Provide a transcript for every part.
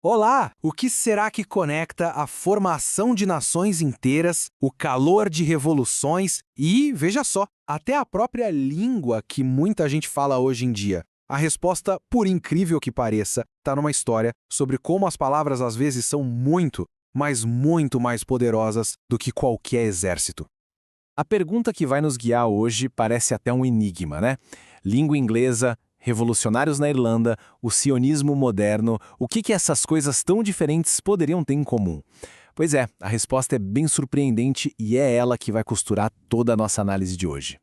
Olá! O que será que conecta a formação de nações inteiras, o calor de revoluções e, veja só, até a própria língua que muita gente fala hoje em dia? A resposta, por incrível que pareça, está numa história sobre como as palavras às vezes são muito, mas muito mais poderosas do que qualquer exército. A pergunta que vai nos guiar hoje parece até um enigma, né? Língua inglesa, revolucionários na Irlanda, o sionismo moderno, o que essas coisas tão diferentes poderiam ter em comum? Pois é, a resposta é bem surpreendente e é ela que vai costurar toda a nossa análise de hoje.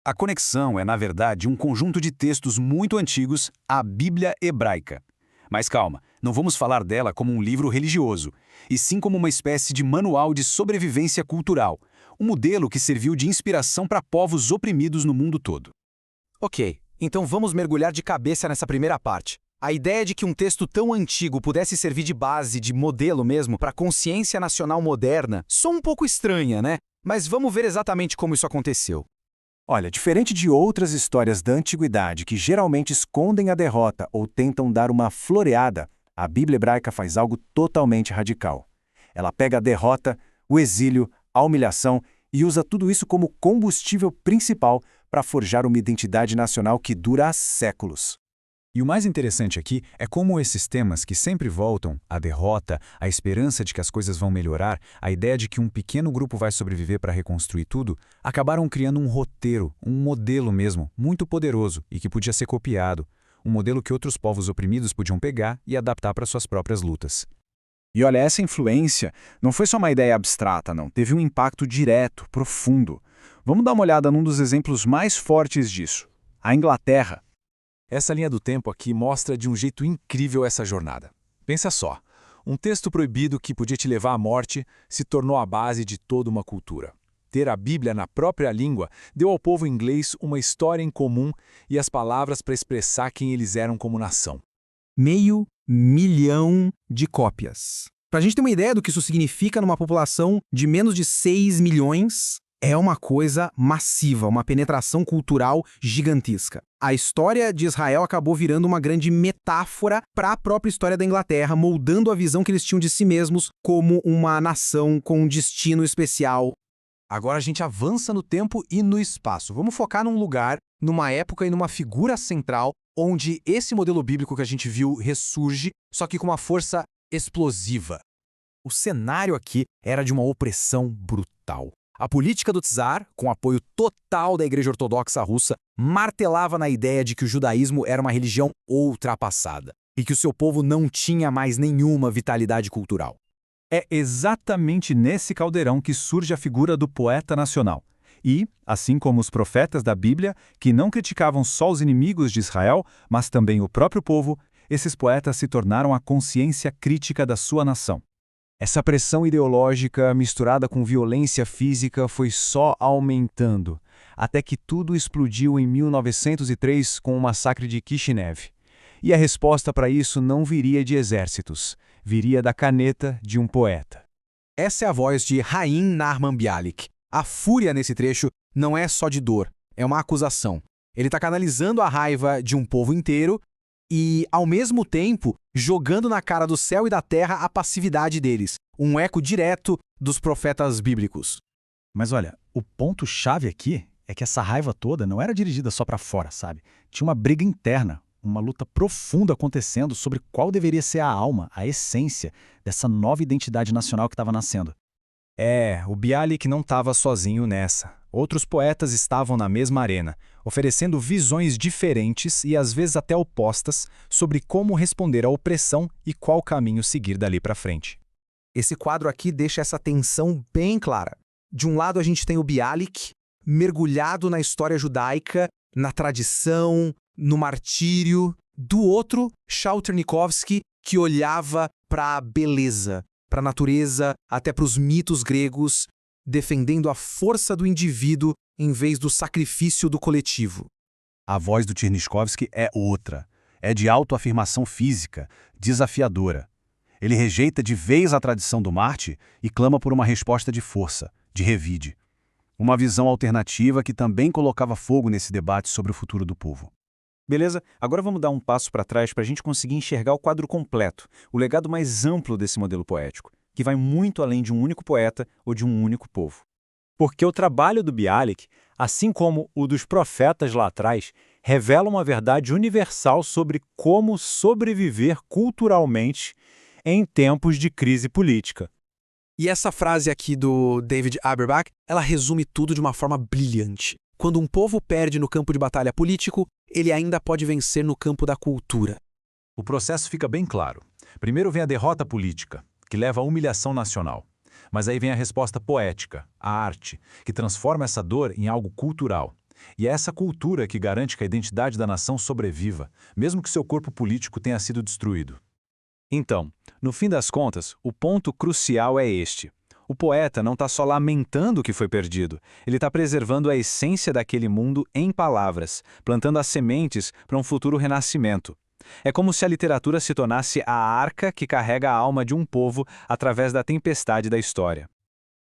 A conexão é, na verdade, um conjunto de textos muito antigos, a Bíblia hebraica. Mas calma, não vamos falar dela como um livro religioso, e sim como uma espécie de manual de sobrevivência cultural, um modelo que serviu de inspiração para povos oprimidos no mundo todo. Ok, então vamos mergulhar de cabeça nessa primeira parte. A ideia de que um texto tão antigo pudesse servir de base, de modelo mesmo, para a consciência nacional moderna, soa um pouco estranha, né? Mas vamos ver exatamente como isso aconteceu. Olha, diferente de outras histórias da antiguidade que geralmente escondem a derrota ou tentam dar uma floreada, a Bíblia hebraica faz algo totalmente radical. Ela pega a derrota, o exílio, a humilhação e usa tudo isso como combustível principal para forjar uma identidade nacional que dura há séculos. E o mais interessante aqui é como esses temas que sempre voltam, a derrota, a esperança de que as coisas vão melhorar, a ideia de que um pequeno grupo vai sobreviver para reconstruir tudo, acabaram criando um roteiro, um modelo mesmo, muito poderoso e que podia ser copiado. Um modelo que outros povos oprimidos podiam pegar e adaptar para suas próprias lutas. E olha, essa influência não foi só uma ideia abstrata, não. Teve um impacto direto, profundo. Vamos dar uma olhada num dos exemplos mais fortes disso. A Inglaterra. Essa linha do tempo aqui mostra de um jeito incrível essa jornada. Pensa só, um texto proibido que podia te levar à morte se tornou a base de toda uma cultura. Ter a Bíblia na própria língua deu ao povo inglês uma história em comum e as palavras para expressar quem eles eram como nação. 500 mil de cópias. Para a gente ter uma ideia do que isso significa numa população de menos de 6 milhões, é uma coisa massiva, uma penetração cultural gigantesca. A história de Israel acabou virando uma grande metáfora para a própria história da Inglaterra, moldando a visão que eles tinham de si mesmos como uma nação com um destino especial. Agora a gente avança no tempo e no espaço. Vamos focar num lugar, numa época e numa figura central onde esse modelo bíblico que a gente viu ressurge, só que com uma força explosiva. O cenário aqui era de uma opressão brutal. A política do czar, com apoio total da Igreja Ortodoxa Russa, martelava na ideia de que o judaísmo era uma religião ultrapassada e que o seu povo não tinha mais nenhuma vitalidade cultural. É exatamente nesse caldeirão que surge a figura do poeta nacional. E, assim como os profetas da Bíblia, que não criticavam só os inimigos de Israel, mas também o próprio povo, esses poetas se tornaram a consciência crítica da sua nação. Essa pressão ideológica misturada com violência física foi só aumentando, até que tudo explodiu em 1903 com o massacre de Kishinev. E a resposta para isso não viria de exércitos, viria da caneta de um poeta. Essa é a voz de Haim Nahman Bialik. A fúria nesse trecho não é só de dor, é uma acusação. Ele está canalizando a raiva de um povo inteiro e, ao mesmo tempo, jogando na cara do céu e da terra a passividade deles, um eco direto dos profetas bíblicos. Mas olha, o ponto-chave aqui é que essa raiva toda não era dirigida só para fora, sabe? Tinha uma briga interna, uma luta profunda acontecendo sobre qual deveria ser a alma, a essência dessa nova identidade nacional que estava nascendo. O Bialik não estava sozinho nessa. Outros poetas estavam na mesma arena, oferecendo visões diferentes e às vezes até opostas sobre como responder à opressão e qual caminho seguir dali para frente. Esse quadro aqui deixa essa tensão bem clara. De um lado a gente tem o Bialik, mergulhado na história judaica, na tradição, no martírio. Do outro, Chauternikovsky, que olhava para a beleza, para a natureza, até para os mitos gregos, defendendo a força do indivíduo em vez do sacrifício do coletivo. A voz do Tchernichovsky é outra. É de autoafirmação física, desafiadora. Ele rejeita de vez a tradição do Marte e clama por uma resposta de força, de revide. Uma visão alternativa que também colocava fogo nesse debate sobre o futuro do povo. Beleza? Agora vamos dar um passo para trás para a gente conseguir enxergar o quadro completo, o legado mais amplo desse modelo poético, que vai muito além de um único poeta ou de um único povo. Porque o trabalho do Bialik, assim como o dos profetas lá atrás, revela uma verdade universal sobre como sobreviver culturalmente em tempos de crise política. E essa frase aqui do David Aberbach, ela resume tudo de uma forma brilhante. Quando um povo perde no campo de batalha político, ele ainda pode vencer no campo da cultura. O processo fica bem claro. Primeiro vem a derrota política, que leva à humilhação nacional. Mas aí vem a resposta poética, a arte, que transforma essa dor em algo cultural. E é essa cultura que garante que a identidade da nação sobreviva, mesmo que seu corpo político tenha sido destruído. Então, no fim das contas, o ponto crucial é este. O poeta não está só lamentando o que foi perdido, ele está preservando a essência daquele mundo em palavras, plantando as sementes para um futuro renascimento. É como se a literatura se tornasse a arca que carrega a alma de um povo através da tempestade da história.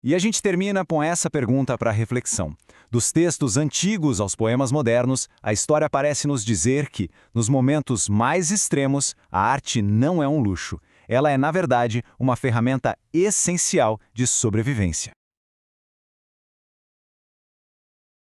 E a gente termina com essa pergunta para reflexão. Dos textos antigos aos poemas modernos, a história parece nos dizer que, nos momentos mais extremos, a arte não é um luxo. Ela é, na verdade, uma ferramenta essencial de sobrevivência.